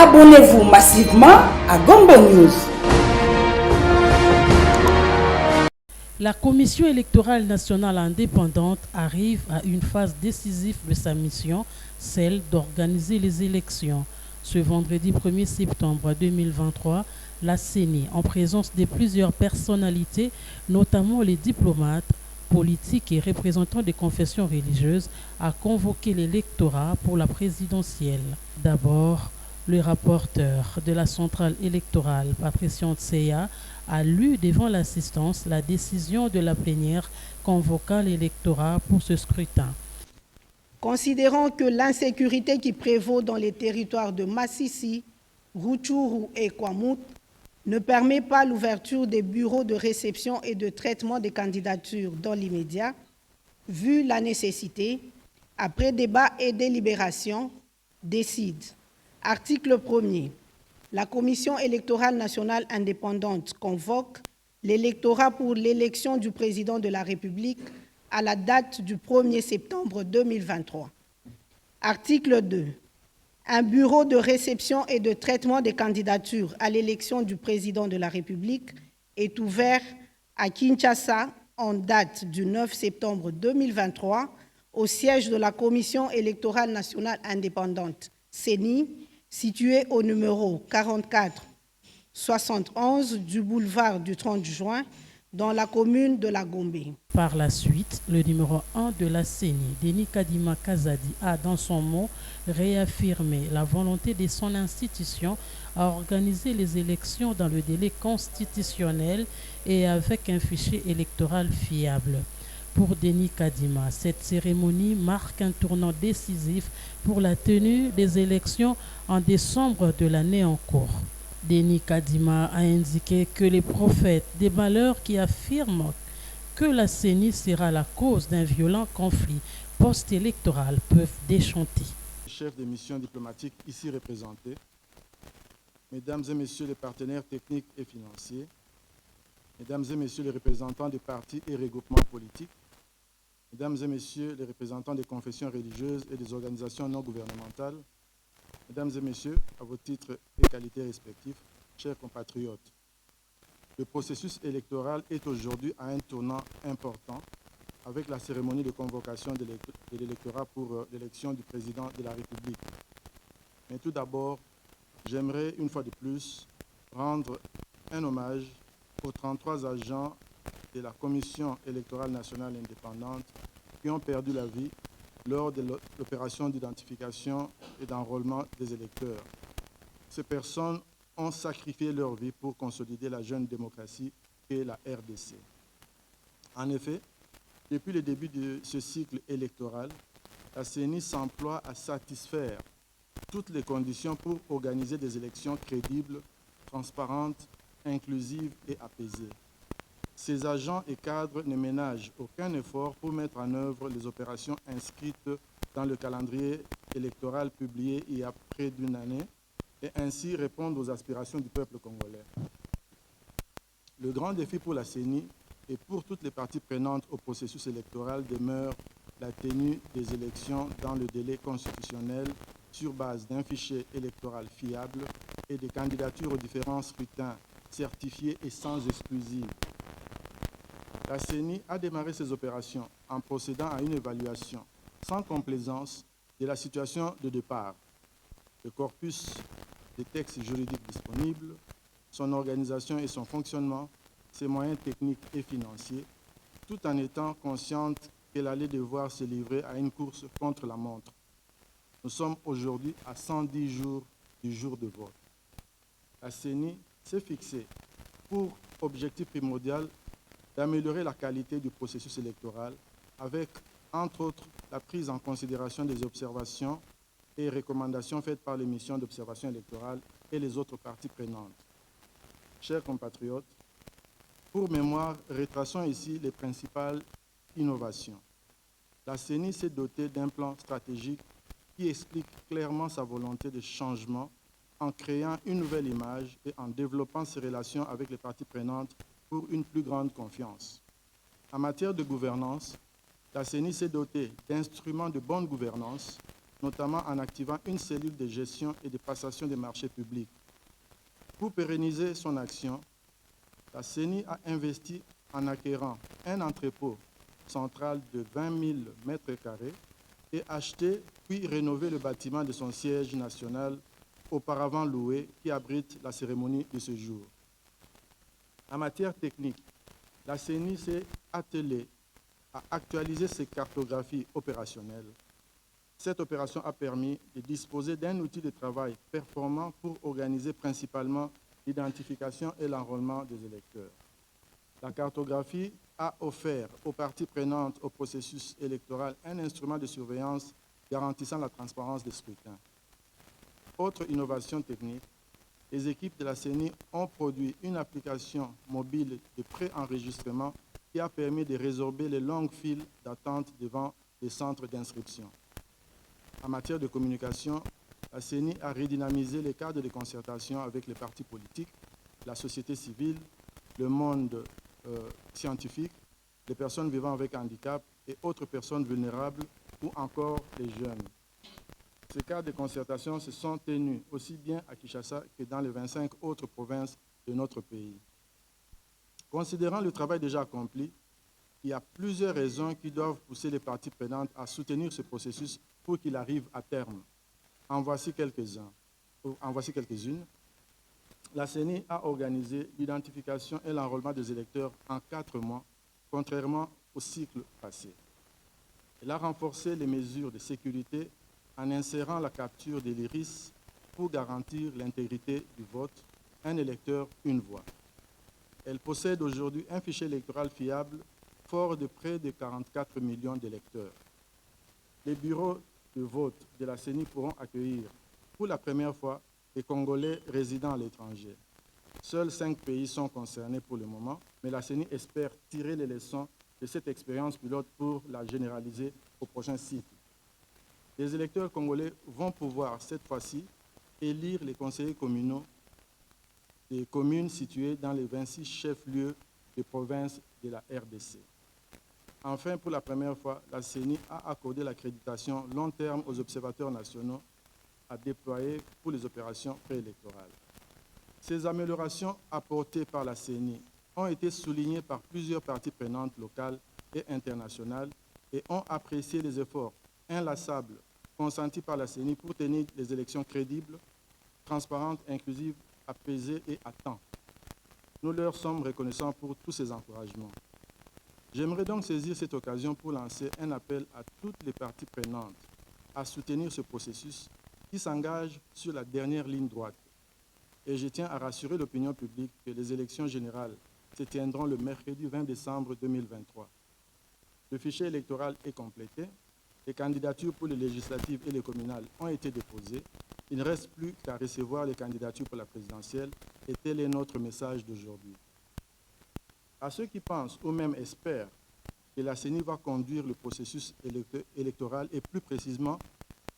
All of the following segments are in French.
Abonnez-vous massivement à Gombo News. La Commission électorale nationale indépendante arrive à une phase décisive de sa mission, celle d'organiser les élections. Ce vendredi 1er septembre 2023, la CENI, en présence de plusieurs personnalités, notamment les diplomates, politiques et représentants des confessions religieuses, a convoqué l'électorat pour la présidentielle. D'abord, le rapporteur de la centrale électorale, Patricia Ntseya, a lu devant l'assistance la décision de la plénière convoquant l'électorat pour ce scrutin. Considérant que l'insécurité qui prévaut dans les territoires de Massissi, Rutshuru et Kwamouth ne permet pas l'ouverture des bureaux de réception et de traitement des candidatures dans l'immédiat, vu la nécessité, après débat et délibération, décide. Article 1er. La Commission électorale nationale indépendante convoque l'électorat pour l'élection du président de la République à la date du 1er septembre 2023. Article 2. Un bureau de réception et de traitement des candidatures à l'élection du président de la République est ouvert à Kinshasa en date du 9 septembre 2023 au siège de la Commission électorale nationale indépendante, CENI, situé au numéro 4471 du boulevard du 30 juin, dans la commune de la Gombe. Par la suite, le numéro 1 de la CENI, Denis Kadima Kazadi, a dans son mot réaffirmé la volonté de son institution à organiser les élections dans le délai constitutionnel et avec un fichier électoral fiable. Pour Denis Kadima, cette cérémonie marque un tournant décisif pour la tenue des élections en décembre de l'année en cours. Denis Kadima a indiqué que les prophètes des malheurs qui affirment que la CENI sera la cause d'un violent conflit post-électoral peuvent déchanter. Chefs de mission diplomatique ici représentés, Mesdames et Messieurs les partenaires techniques et financiers, Mesdames et Messieurs les représentants des partis et regroupements politiques, Mesdames et Messieurs les représentants des confessions religieuses et des organisations non gouvernementales, Mesdames et Messieurs, à vos titres et qualités respectifs, chers compatriotes, le processus électoral est aujourd'hui à un tournant important avec la cérémonie de convocation de l'électorat pour l'élection du président de la République. Mais tout d'abord, j'aimerais une fois de plus rendre un hommage aux 33 agents de la Commission électorale nationale indépendante qui ont perdu la vie lors de l'opération d'identification et d'enrôlement des électeurs. Ces personnes ont sacrifié leur vie pour consolider la jeune démocratie qu'est la RDC. En effet, depuis le début de ce cycle électoral, la CENI s'emploie à satisfaire toutes les conditions pour organiser des élections crédibles, transparentes, inclusives et apaisées. Ces agents et cadres ne ménagent aucun effort pour mettre en œuvre les opérations inscrites dans le calendrier électoral publié il y a près d'une année et ainsi répondre aux aspirations du peuple congolais. Le grand défi pour la CENI et pour toutes les parties prenantes au processus électoral demeure la tenue des élections dans le délai constitutionnel sur base d'un fichier électoral fiable et des candidatures aux différents scrutins certifiés et sans exclusive. La CENI a démarré ses opérations en procédant à une évaluation sans complaisance de la situation de départ, le corpus des textes juridiques disponibles, son organisation et son fonctionnement, ses moyens techniques et financiers, tout en étant consciente qu'elle allait devoir se livrer à une course contre la montre. Nous sommes aujourd'hui à 110 jours du jour de vote. La CENI s'est fixée pour objectif primordial d'améliorer la qualité du processus électoral avec, entre autres, la prise en considération des observations et recommandations faites par les missions d'observation électorale et les autres parties prenantes. Chers compatriotes, pour mémoire, retraçons ici les principales innovations. La CENI s'est dotée d'un plan stratégique qui explique clairement sa volonté de changement en créant une nouvelle image et en développant ses relations avec les parties prenantes pour une plus grande confiance. En matière de gouvernance, la CENI s'est dotée d'instruments de bonne gouvernance notamment en activant une cellule de gestion et de passation des marchés publics. Pour pérenniser son action, la CENI a investi en acquérant un entrepôt central de 20 000 mètres carrés et acheté puis rénové le bâtiment de son siège national auparavant loué qui abrite la cérémonie de ce jour. En matière technique, la CENI s'est attelée à actualiser ses cartographies opérationnelles. Cette opération a permis de disposer d'un outil de travail performant pour organiser principalement l'identification et l'enrôlement des électeurs. La cartographie a offert aux parties prenantes au processus électoral un instrument de surveillance garantissant la transparence des scrutins. Autre innovation technique, les équipes de la CENI ont produit une application mobile de pré-enregistrement qui a permis de résorber les longues files d'attente devant les centres d'inscription. En matière de communication, la CENI a redynamisé les cadres de concertation avec les partis politiques, la société civile, le monde scientifique, les personnes vivant avec handicap et autres personnes vulnérables ou encore les jeunes. Ces cadres de concertation se sont tenus aussi bien à Kinshasa que dans les 25 autres provinces de notre pays. Considérant le travail déjà accompli, il y a plusieurs raisons qui doivent pousser les parties prenantes à soutenir ce processus pour qu'il arrive à terme. En voici quelques-unes. La CENI a organisé l'identification et l'enrôlement des électeurs en 4 mois, contrairement au cycle passé. Elle a renforcé les mesures de sécurité en insérant la capture de l'iris pour garantir l'intégrité du vote, un électeur, une voix. Elle possède aujourd'hui un fichier électoral fiable fort de près de 44 millions d'électeurs. Les bureaux de vote de la CENI pourront accueillir pour la première fois les Congolais résidant à l'étranger. Seuls 5 pays sont concernés pour le moment, mais la CENI espère tirer les leçons de cette expérience pilote pour la généraliser au prochain cycle. Les électeurs congolais vont pouvoir cette fois-ci élire les conseillers communaux des communes situées dans les 26 chefs-lieux de province de la RDC. Enfin, pour la première fois, la CENI a accordé l'accréditation long terme aux observateurs nationaux à déployer pour les opérations préélectorales. Ces améliorations apportées par la CENI ont été soulignées par plusieurs parties prenantes locales et internationales et ont apprécié les efforts inlassables consentis par la CENI pour tenir les élections crédibles, transparentes, inclusives, apaisées et à temps. Nous leur sommes reconnaissants pour tous ces encouragements. J'aimerais donc saisir cette occasion pour lancer un appel à toutes les parties prenantes à soutenir ce processus qui s'engage sur la dernière ligne droite. Et je tiens à rassurer l'opinion publique que les élections générales se tiendront le mercredi 20 décembre 2023. Le fichier électoral est complété, les candidatures pour les législatives et les communales ont été déposées. Il ne reste plus qu'à recevoir les candidatures pour la présidentielle et tel est notre message d'aujourd'hui. À ceux qui pensent ou même espèrent que la CENI va conduire le processus électoral et plus précisément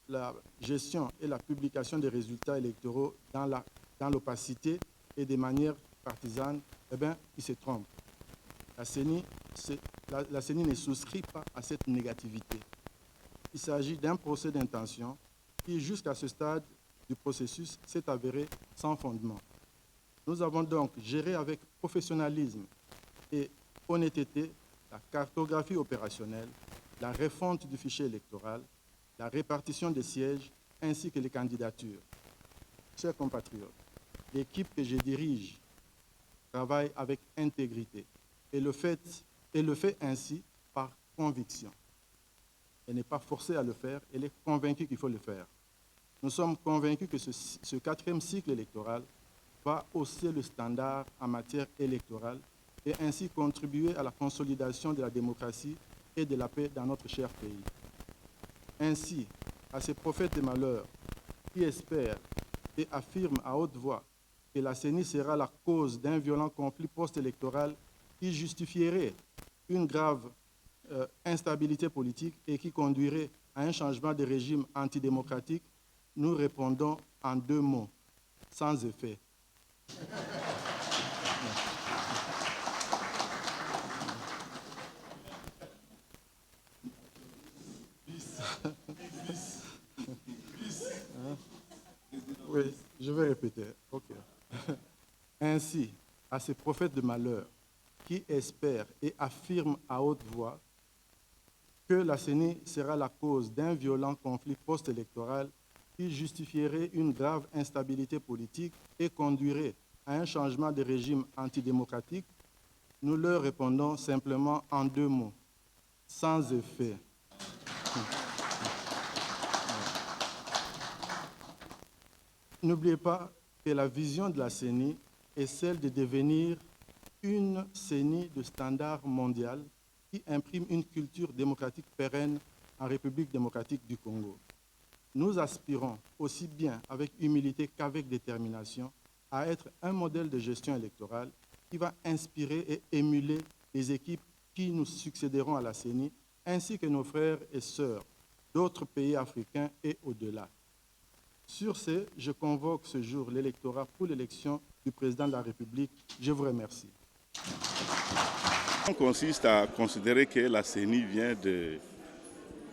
la gestion et la publication des résultats électoraux dans l'opacité et de manière partisane, eh bien, ils se trompent. La CENI ne souscrit pas à cette négativité. Il s'agit d'un procès d'intention qui, jusqu'à ce stade du processus, s'est avéré sans fondement. Nous avons donc géré avec professionnalisme et honnêteté la cartographie opérationnelle, la refonte du fichier électoral, la répartition des sièges ainsi que les candidatures. Chers compatriotes, l'équipe que je dirige travaille avec intégrité et le fait ainsi par conviction. Elle n'est pas forcée à le faire, elle est convaincue qu'il faut le faire. Nous sommes convaincus que ce 4e cycle électoral va hausser le standard en matière électorale et ainsi contribuer à la consolidation de la démocratie et de la paix dans notre cher pays. Ainsi, à ces prophètes des malheurs qui espèrent et affirment à haute voix que la CENI sera la cause d'un violent conflit post-électoral qui justifierait une grave instabilité politique et qui conduirait à un changement de régime antidémocratique, nous répondons en 2 mots, sans effet. Oui, je vais répéter. OK. Ainsi, à ces prophètes de malheur qui espèrent et affirment à haute voix que la CENI sera la cause d'un violent conflit post-électoral qui justifierait une grave instabilité politique et conduirait à un changement de régime antidémocratique, nous leur répondons simplement en 2 mots, sans effet. N'oubliez pas que la vision de la CENI est celle de devenir une CENI de standard mondial qui imprime une culture démocratique pérenne en République démocratique du Congo. Nous aspirons aussi bien avec humilité qu'avec détermination à être un modèle de gestion électorale qui va inspirer et émuler les équipes qui nous succéderont à la CENI, ainsi que nos frères et sœurs d'autres pays africains et au-delà. Sur ce, je convoque ce jour l'électorat pour l'élection du président de la République. Je vous remercie. On consiste à considérer que la CENI vient de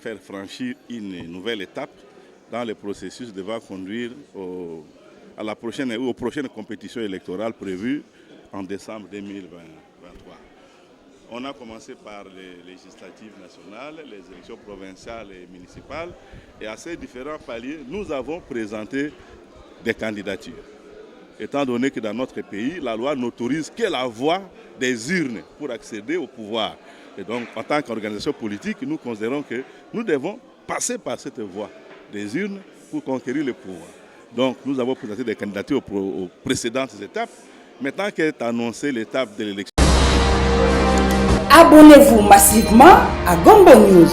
faire franchir une nouvelle étape dans le processus devant conduire à la prochaine ou aux prochaines compétitions électorales prévues en décembre 2023. On a commencé par les législatives nationales, les élections provinciales et municipales, et à ces différents paliers, nous avons présenté des candidatures. Étant donné que dans notre pays, la loi n'autorise que la voie des urnes pour accéder au pouvoir. Et donc, en tant qu'organisation politique, nous considérons que nous devons passer par cette voie des urnes pour conquérir le pouvoir. Donc, nous avons présenté des candidatures aux précédentes étapes. Maintenant qu'est annoncée l'étape de l'élection, Abonnez-vous massivement à Gombo News.